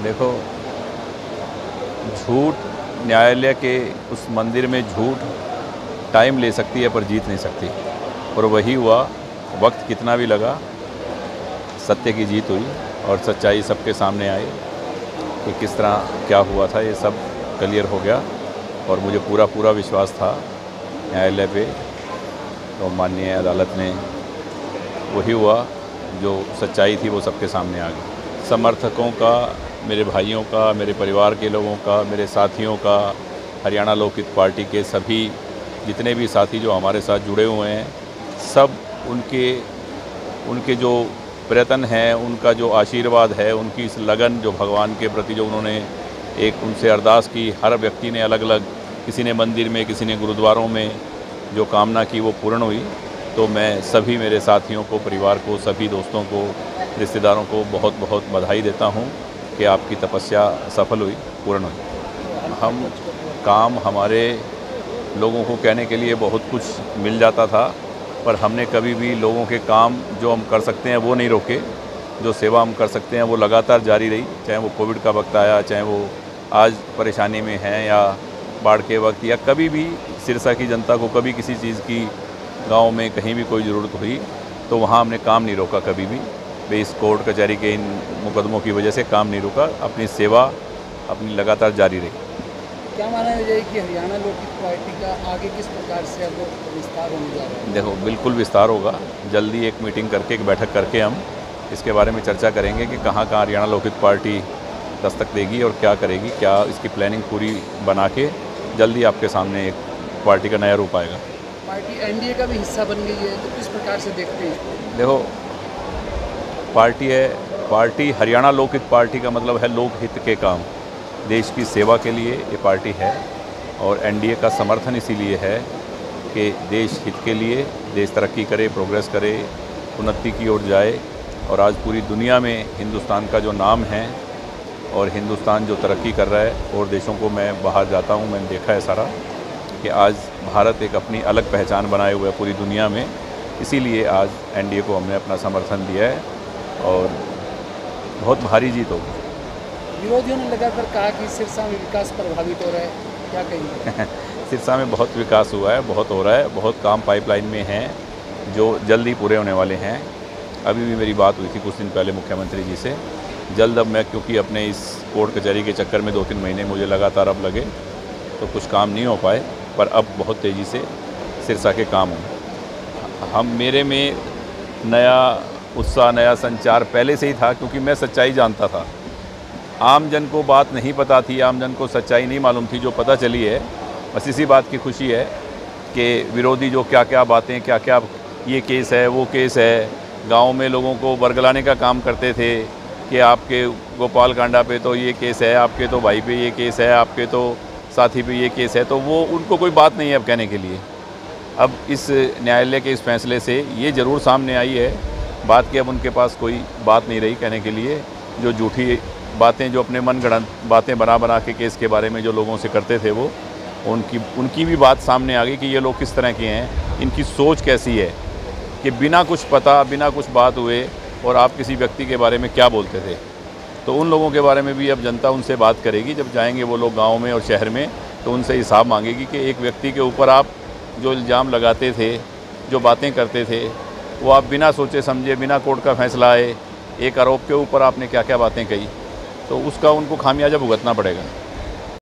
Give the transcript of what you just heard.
देखो, झूठ न्यायालय के उस मंदिर में झूठ टाइम ले सकती है पर जीत नहीं सकती। और वही हुआ, वक्त कितना भी लगा, सत्य की जीत हुई और सच्चाई सबके सामने आई कि किस तरह क्या हुआ था। ये सब क्लियर हो गया और मुझे पूरा विश्वास था न्यायालय पे। तो माननीय अदालत ने वही हुआ, जो सच्चाई थी वो सबके सामने आ गई। समर्थकों का, मेरे भाइयों का, मेरे परिवार के लोगों का, मेरे साथियों का, हरियाणा लोकहित पार्टी के सभी जितने भी साथी जो हमारे साथ जुड़े हुए हैं, सब उनके जो प्रयत्न हैं, उनका जो आशीर्वाद है, उनकी इस लगन जो भगवान के प्रति जो उन्होंने एक उनसे अरदास की, हर व्यक्ति ने अलग अलग, किसी ने मंदिर में, किसी ने गुरुद्वारों में जो कामना की वो पूर्ण हुई। तो मैं सभी मेरे साथियों को, परिवार को, सभी दोस्तों को, रिश्तेदारों को बहुत बहुत बधाई देता हूँ कि आपकी तपस्या सफल हुई, पूर्ण हुई। हम काम, हमारे लोगों को कहने के लिए बहुत कुछ मिल जाता था, पर हमने कभी भी लोगों के काम जो हम कर सकते हैं वो नहीं रोके। जो सेवा हम कर सकते हैं वो लगातार जारी रही, चाहे वो कोविड का वक्त आया, चाहे वो आज परेशानी में हैं, या बाढ़ के वक्त, या कभी भी सिरसा की जनता को कभी किसी चीज़ की गांव में कहीं भी कोई ज़रूरत हुई तो वहाँ हमने काम नहीं रोका कभी भी। इस कोर्ट कचहरी के इन मुकदमों की वजह से काम नहीं रुका, अपनी सेवा अपनी लगातार जारी रही। क्या माना जाए कि हरियाणा लोकहित पार्टी का आगे किस प्रकार से अब विस्तार होने जा रहा है? देखो, बिल्कुल विस्तार होगा। जल्दी एक मीटिंग करके, एक बैठक करके हम इसके बारे में चर्चा करेंगे कि कहाँ हरियाणा लोकहित पार्टी दस्तक देगी और क्या करेगी, क्या इसकी प्लानिंग पूरी बना के जल्दी आपके सामने एक पार्टी का नया रूप आएगा। पार्टी एनडीए का भी हिस्सा बन गई है, तो किस प्रकार से देखते हैं? देखो, पार्टी हरियाणा लोकहित पार्टी का मतलब है लोकहित के काम, देश की सेवा के लिए ये पार्टी है। और एनडीए का समर्थन इसीलिए है कि देश हित के लिए, देश तरक्की करे, प्रोग्रेस करे, उन्नति की ओर जाए। और आज पूरी दुनिया में हिंदुस्तान का जो नाम है और हिंदुस्तान जो तरक्की कर रहा है, और देशों को मैं बाहर जाता हूँ, मैंने देखा है सारा कि आज भारत एक अपनी अलग पहचान बनाए हुए है पूरी दुनिया में। इसीलिए आज एनडीए को हमने अपना समर्थन दिया है और बहुत भारी जीत होगी। विरोधियों ने लगातार कहा कि सिरसा में विकास प्रभावित हो रहा है, क्या कहेंगे? सिरसा में बहुत विकास हुआ है, बहुत हो रहा है, बहुत काम पाइपलाइन में हैं जो जल्दी पूरे होने वाले हैं। अभी भी मेरी बात हुई थी कुछ दिन पहले मुख्यमंत्री जी से। जल्द अब मैं, क्योंकि अपने इस कोर्ट कचहरी के चक्कर में 2-3 महीने मुझे लगातार अब लगे, तो कुछ काम नहीं हो पाए, पर अब बहुत तेज़ी से सिरसा के काम हों। मेरे में नया उत्साह, नया संचार पहले से ही था, क्योंकि मैं सच्चाई जानता था। आम जन को बात नहीं पता थी, आम जन को सच्चाई नहीं मालूम थी, जो पता चली है। बस इसी बात की खुशी है कि विरोधी जो क्या बातें, क्या ये केस है, वो केस है, गांव में लोगों को बरगलाने का काम करते थे कि आपके गोपाल कांडा पे तो ये केस है, आपके तो भाई पे ये केस है, आपके तो साथी पे ये केस है, तो वो उनको कोई बात नहीं है अब कहने के लिए। अब इस न्यायालय के इस फैसले से ये ज़रूर सामने आई है बात कि अब उनके पास कोई बात नहीं रही कहने के लिए। जो झूठी बातें, जो अपने मनगढ़ंत बातें बना के केस के बारे में जो लोगों से करते थे, वो उनकी भी बात सामने आ गई कि ये लोग किस तरह के हैं, इनकी सोच कैसी है कि बिना कुछ पता, बिना कुछ बात हुए और आप किसी व्यक्ति के बारे में क्या बोलते थे। तो उन लोगों के बारे में भी अब जनता उनसे बात करेगी। जब जाएंगे वो लोग गांव में और शहर में, तो उनसे हिसाब मांगेगी कि एक व्यक्ति के ऊपर आप जो इल्ज़ाम लगाते थे, जो बातें करते थे, वो आप बिना सोचे समझे, बिना कोर्ट का फैसला आए, एक आरोप के ऊपर आपने क्या बातें कही, तो उसका उनको खामियाजा भुगतना पड़ेगा।